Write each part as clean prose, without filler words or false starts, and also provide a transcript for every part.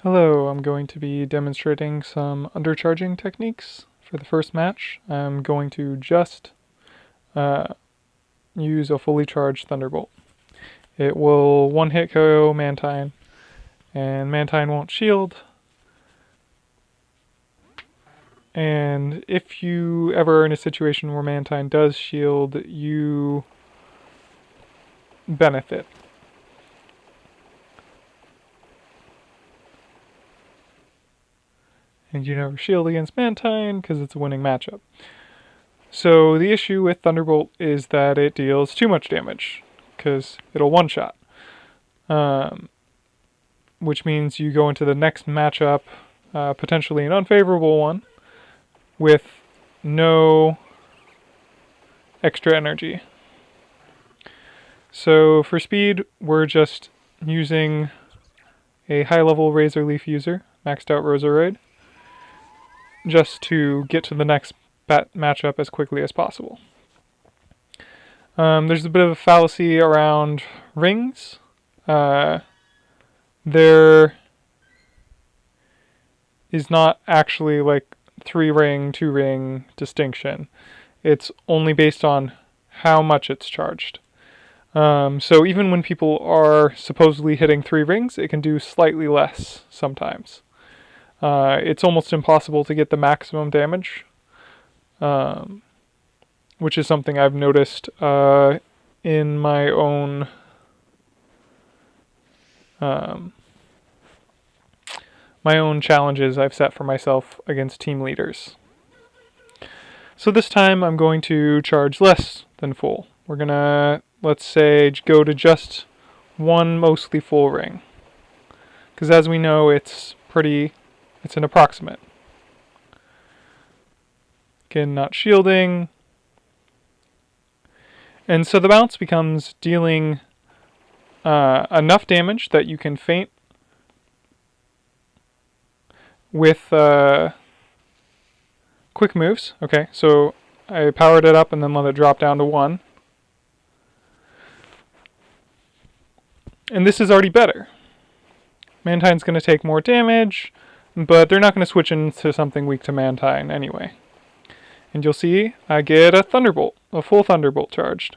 Hello, I'm going to be demonstrating some undercharging techniques for the first match. I'm going to just uh, use a fully charged Thunderbolt. It will one-hit KO Mantine, and Mantine won't shield. And if you ever are in a situation where Mantine does shield, you benefit. And you never shield against Mantine because it's a winning matchup. So the issue with Thunderbolt is that it deals too much damage, because it'll one-shot. Which means you go into the next matchup, potentially an unfavorable one, with no extra energy. So for speed, we're just using a high-level Razor Leaf user, maxed out Roserade, just to get to the next matchup as quickly as possible. There's a bit of a fallacy around rings. There is not actually like 3-ring, 2-ring distinction. It's only based on how much it's charged. So even when people are supposedly hitting 3 rings, it can do slightly less sometimes. It's almost impossible to get the maximum damage, which is something I've noticed in my own challenges I've set for myself against team leaders. So this time I'm going to charge less than full. We're gonna, let's say, go to just one mostly full ring. Because as we know, it's an approximate. Again, not shielding. And so the bounce becomes dealing enough damage that you can feint with quick moves. Okay, so I powered it up and then let it drop down to 1. And this is already better. Mantine's going to take more damage, but they're not going to switch into something weak to Mantine anyway. And you'll see I get a Thunderbolt, a full Thunderbolt charged.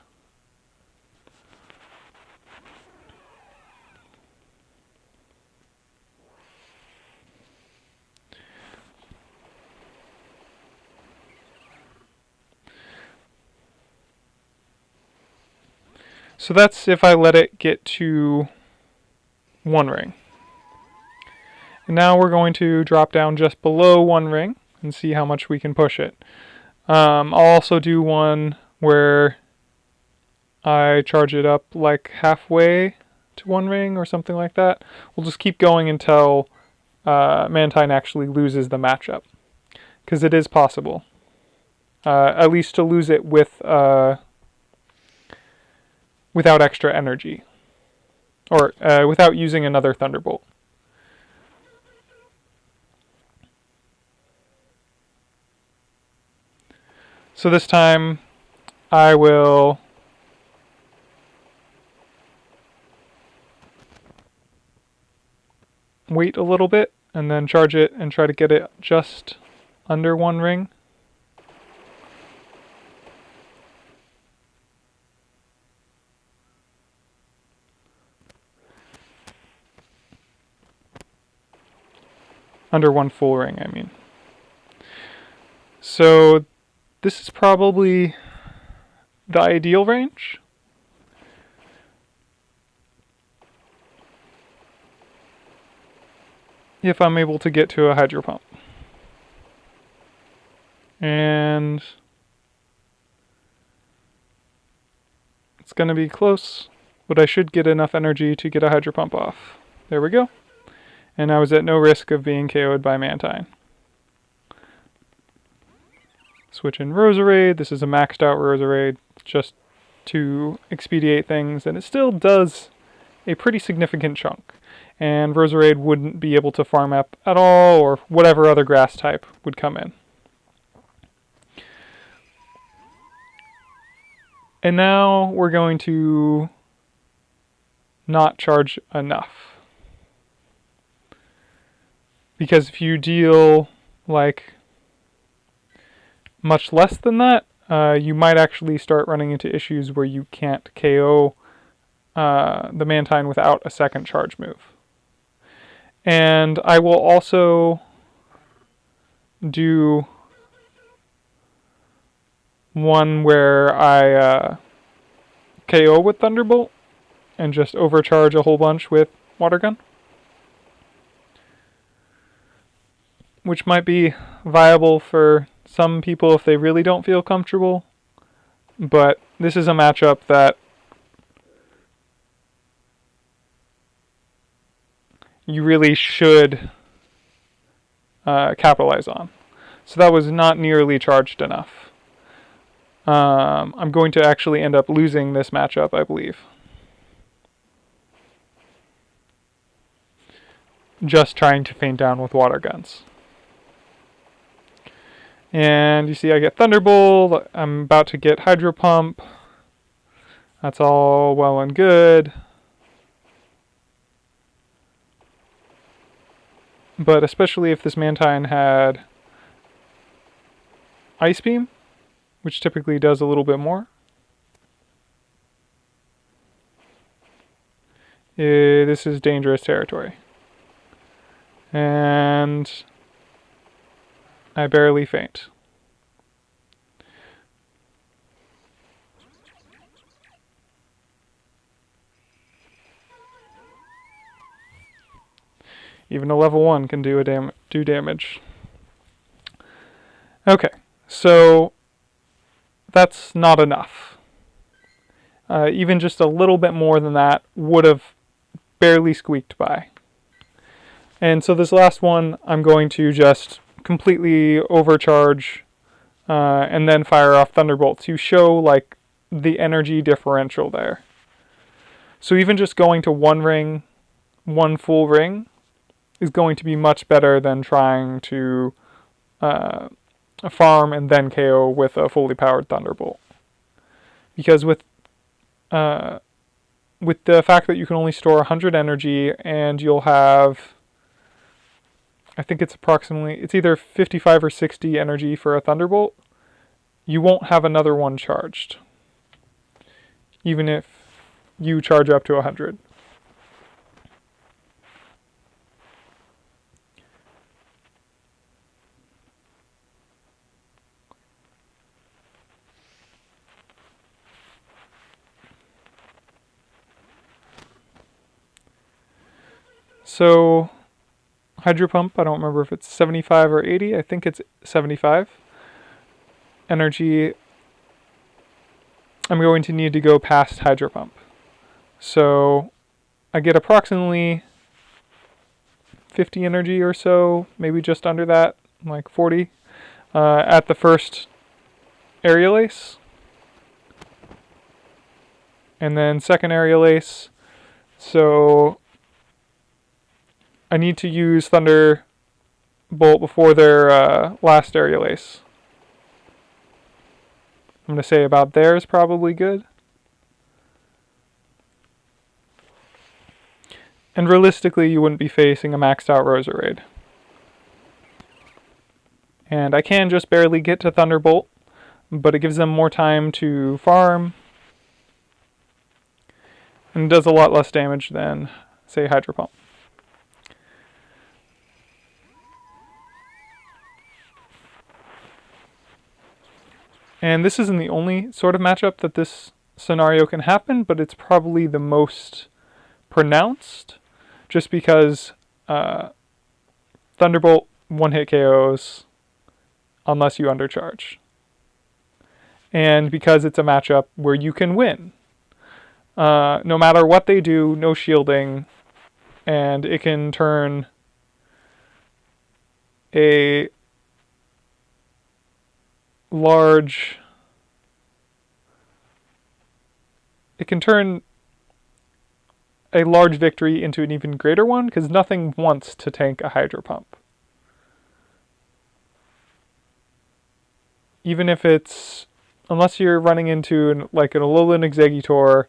So that's if I let it get to 1 ring. And now we're going to drop down just below 1 ring and see how much we can push it. I'll also do one where I charge it up like halfway to 1 ring or something like that. We'll just keep going until Mantine actually loses the matchup, because it is possible. At least to lose it with without extra energy, or without using another Thunderbolt. So this time I will wait a little bit and then charge it and try to get it just under 1 ring. Under 1 full ring, I mean. So this is probably the ideal range. If I'm able to get to a hydro pump. And it's going to be close, but I should get enough energy to get a hydro pump off. There we go. And I was at no risk of being KO'd by Mantine. Switch in Roserade. This is a maxed out Roserade just to expedite things, and it still does a pretty significant chunk. And Roserade wouldn't be able to farm up at all, or whatever other grass type would come in. And now we're going to not charge enough. Because if you deal like much less than that, you might actually start running into issues where you can't KO the Mantine without a second charge move. And I will also do one where I KO with Thunderbolt and just overcharge a whole bunch with Water Gun, which might be viable for some people if they really don't feel comfortable. But this is a matchup that you really should capitalize on. So that was not nearly charged enough. I'm going to actually end up losing this matchup, I believe. Just trying to feint down with water guns. And you see I get Thunderbolt, I'm about to get Hydro Pump. That's all well and good. But especially if this Mantine had Ice Beam, which typically does a little bit more. This is dangerous territory. And I barely faint. Even a level 1 can do damage. Okay, so that's not enough. Even just a little bit more than that would have barely squeaked by. And so this last one, I'm going to just completely overcharge and then fire off Thunderbolt to show like the energy differential there. So even just going to one full ring, is going to be much better than trying to farm and then KO with a fully powered Thunderbolt. Because with the fact that you can only store 100 energy and you'll have, I think it's either 55 or 60 energy for a Thunderbolt, you won't have another one charged. Even if you charge up to 100. So, Hydro Pump, I don't remember if it's 75 or 80. I think it's 75. Energy, I'm going to need to go past Hydro Pump. So, I get approximately 50 energy or so, maybe just under that, like 40, at the first Aerial Ace. And then second Aerial Ace. So, I need to use Thunderbolt before their last Aerial Ace. I'm going to say about there is probably good. And realistically, you wouldn't be facing a maxed out Roserade. And I can just barely get to Thunderbolt, but it gives them more time to farm. And does a lot less damage than, say, Hydro Pump. And this isn't the only sort of matchup that this scenario can happen, but it's probably the most pronounced, just because Thunderbolt one-hit KOs unless you undercharge. And because it's a matchup where you can win. No matter what they do, no shielding, and it can turn a large... It can turn a large victory into an even greater one, because nothing wants to tank a Hydro Pump. Even if it's... Unless you're running into like an Alolan Exeggutor,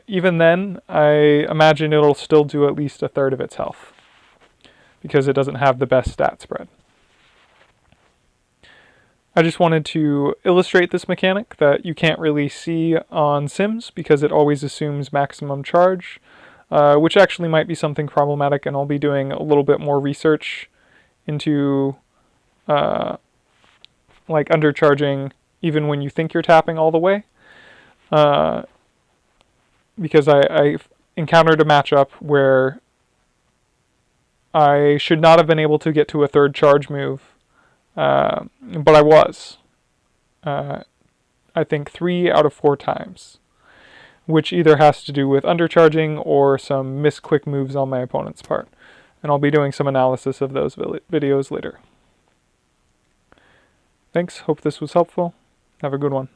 even then, I imagine it'll still do at least a third of its health. because it doesn't have the best stat spread. I just wanted to illustrate this mechanic that you can't really see on Sims because it always assumes maximum charge, which actually might be something problematic, and I'll be doing a little bit more research into like undercharging even when you think you're tapping all the way, because I encountered a matchup where I should not have been able to get to a third charge move, but I was. I think 3 out of 4 times, which either has to do with undercharging or some misclick moves on my opponent's part. And I'll be doing some analysis of those videos later. Thanks, hope this was helpful. Have a good one.